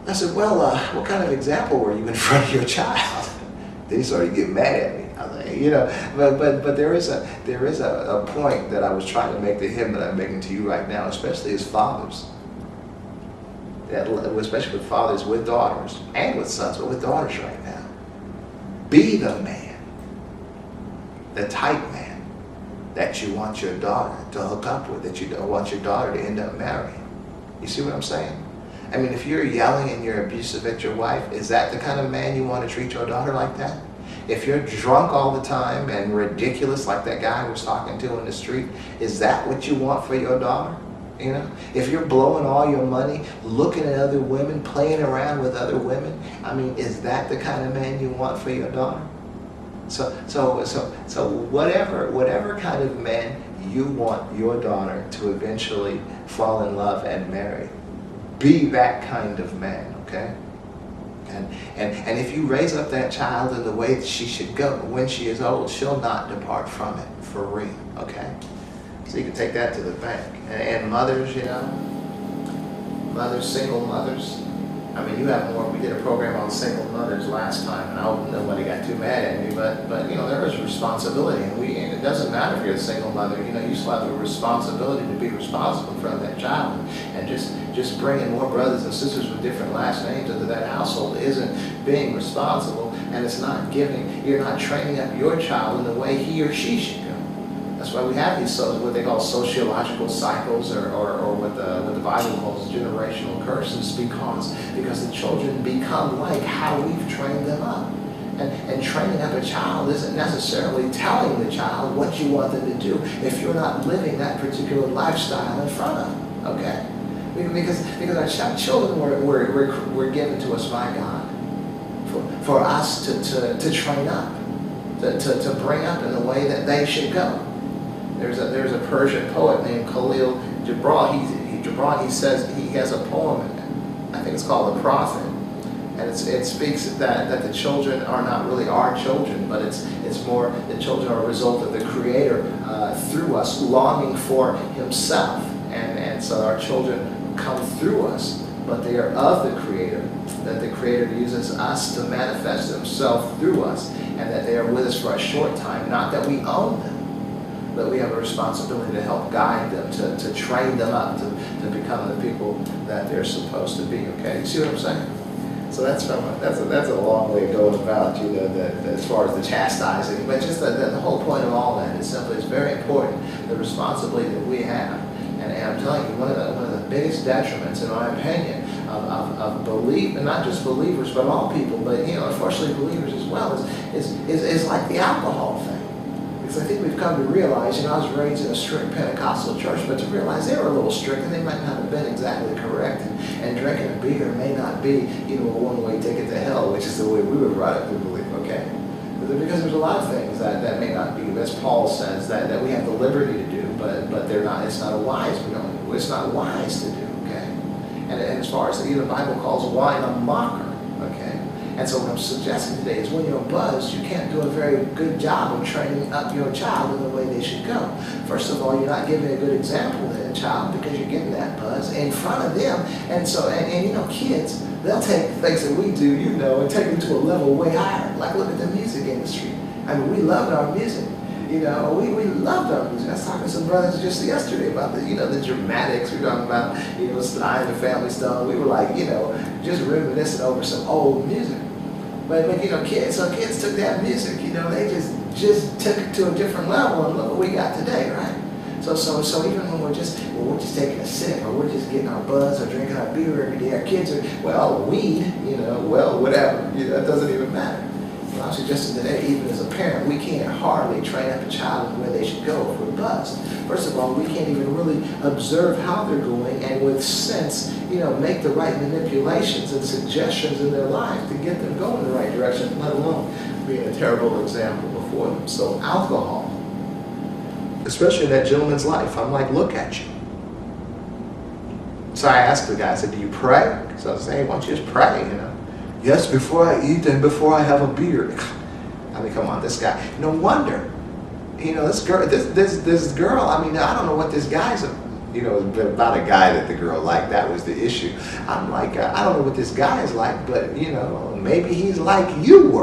I said, well, what kind of example were you in front of your child? Then he started getting mad at me. I was like, you know, but there is a point that I was trying to make to him that I'm making to you right now, especially as fathers. Especially with fathers with daughters and with sons, but with daughters right now. Be the man, the type man that you want your daughter to hook up with, that you don't want your daughter to end up marrying. You see what I'm saying? I mean, if you're yelling and you're abusive at your wife, is that the kind of man you want to treat your daughter like that? If you're drunk all the time and ridiculous like that guy I was talking to in the street, is that what you want for your daughter? You know, if you're blowing all your money, looking at other women, playing around with other women, I mean, is that the kind of man you want for your daughter? So whatever kind of man you want your daughter to eventually fall in love and marry, be that kind of man, okay? And if you raise up that child in the way that she should go, when she is old, she'll not depart from it, for real, okay? So you can take that to the bank. And mothers, you know, mothers, single mothers. I mean, you have more. We did a program on single mothers last time, and I hope nobody got too mad at me. But you know, there is responsibility, and it doesn't matter if you're a single mother. You know, you still have a responsibility to be responsible for that child, and just bringing more brothers and sisters with different last names into that household isn't being responsible, and it's not giving. You're not training up your child in the way he or she should go. That's why we have these what they call sociological cycles, or what the Bible calls generational curses, because the children become like how we've trained them up. And training up a child isn't necessarily telling the child what you want them to do if you're not living that particular lifestyle in front of them. Okay? Because our children were given to us by God for us to train up, to bring up in the way that they should go. There's a Persian poet named Khalil Gibran. He says he has a poem, I think it's called The Prophet, and it speaks that the children are not really our children, but it's more the children are a result of the Creator through us, longing for Himself, and so our children come through us, but they are of the Creator, that the Creator uses us to manifest Himself through us, and that they are with us for a short time, not that we own them, but we have a responsibility to help guide them, to train them up to become the people that they're supposed to be. Okay, you see what I'm saying? So that's a long way of going about, you know, as far as the chastising. But just the whole point of all that is simply it's very important, the responsibility that we have. And I'm telling you, one of the biggest detriments, in my opinion, of belief, and not just believers, but all people, but you know, unfortunately believers as well, is like the alcohol thing. Because I think we've come to realize, you know, I was raised in a strict Pentecostal church, but to realize they were a little strict and they might not have been exactly correct. And drinking a beer may not be, you know, a one-way ticket to hell, which is the way we were brought up to believe, okay? Because there's a lot of things that may not be, as Paul says, that we have the liberty to do, but they're not. It's not wise. It's not wise to do, okay? And as far as the Bible calls wine a mocker, okay? And so what I'm suggesting today is when you're buzzed, you can't do a very good job of training up your child in the way they should go. First of all, you're not giving a good example to that child because you're getting that buzz in front of them. And so, and you know, kids, they'll take things that we do, you know, and take them to a level way higher. Like look at the music industry. I mean, we loved our music. You know, we loved our music. I was talking to some brothers just yesterday about the dramatics. We were talking about, you know, Sly and the Family Stone. We were like, you know, just reminiscing over some old music. But you know, kids took that music, you know, they just took it to a different level, and look what we got today, right? So even when we're just taking a sip, or we're just getting our buzz, or drinking our beer every day, our kids are, well, weed, you know, well, whatever, you know, it doesn't even matter. Well, I'm suggesting today, even as a parent, we can't hardly train up a child in where they should go if we're buzzed. First of all, we can't even really observe how they're going, and with sense, you know, make the right manipulations and suggestions in their life to get them going in the right direction, let alone being a terrible example before them. So alcohol, especially in that gentleman's life, I'm like, look at you. So I asked the guy, I said, do you pray? So I was saying, why don't you just pray, you know? Yes, before I eat and before I have a beer. I mean, come on, this guy. No wonder. You know, this girl, I mean, I don't know what this guy's You know, but not a guy that the girl liked. That was the issue. I'm like, I don't know what this guy is like, but you know, maybe he's like you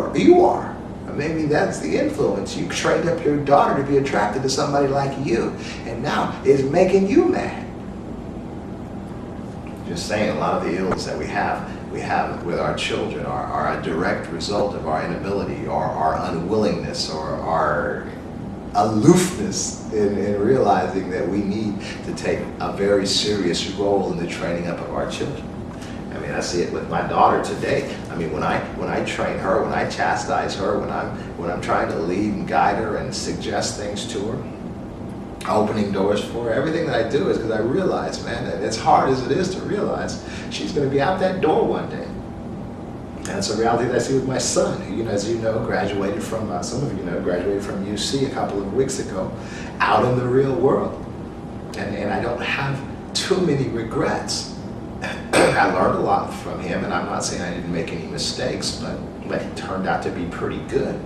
are. Maybe that's the influence. You trained up your daughter to be attracted to somebody like you, and now it's making you mad. Just saying, a lot of the ills that we have with our children are a direct result of our inability or our unwillingness or our aloofness in realizing that we need to take a very serious role in the training up of our children. I mean, I see it with my daughter today. I mean, when I train her, when I chastise her, when I'm trying to lead and guide her and suggest things to her, opening doors for her, everything that I do is because I realize, man, that as hard as it is to realize, she's going to be out that door one day. And it's a reality that I see with my son, who, as you know, graduated from, some of you know, graduated from UC a couple of weeks ago, out in the real world. And I don't have too many regrets. I learned a lot from him, and I'm not saying I didn't make any mistakes, but he turned out to be pretty good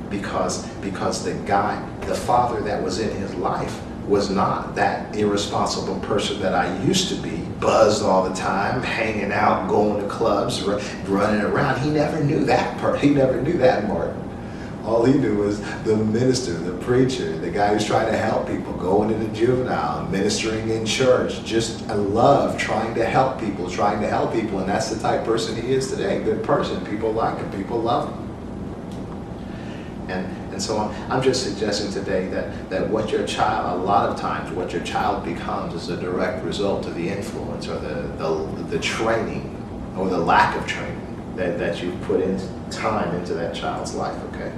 because the father that was in his life was not that irresponsible person that I used to be, buzzed all the time, hanging out, going to clubs, running around. He never knew that part. He never knew that Martin. All he knew was the minister, the preacher, the guy who's trying to help people, going to the juvenile, ministering in church, just a love, trying to help people, and that's the type of person he is today. Good person. People like him. People love him. And so I'm just suggesting today that what your child, a lot of times, what your child becomes is a direct result of the influence or the training or the lack of training that you've put in time into that child's life, okay?